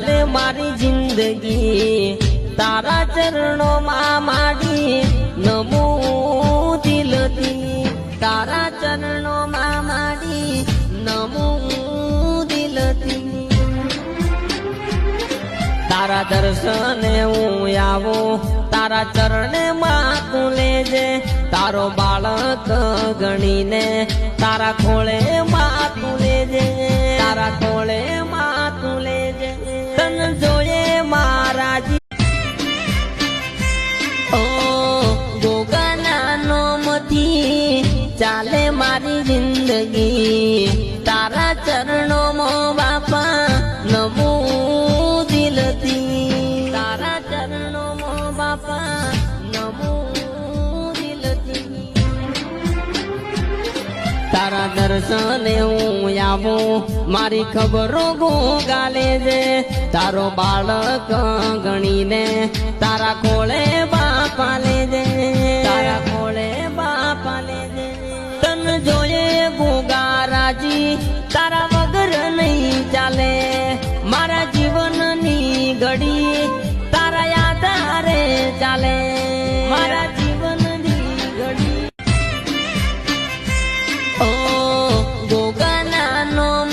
ચાલે મારી જિંદગી તારા ચરણોમાં માડી નમું દિલથી તારા ચરણોમાં માડી નમું દિલથી તારા દર્શને હું આવું તારા ચરણે માં તું લેજે તારો બાળક ગણીને તારા ખોળે માં તું લેજે તારા ખોળે માં તું લેજે તન જોયે મહારાજી ઓ ગોગાના નોમથી ચાલે મારી જિંદગી તારા ચરણોમાં બાપા નમું દિલથી તારા ચરણોમાં બાપા નમું દિલથી તારા દર્શને હું આવું મારી ખબરો ગાલે છે તારો બાળક ગણીને તારા ખોળે બાપા લેજે તારા ખોળે બાપા લેજે તન જોયે ગોગા રાજી તારા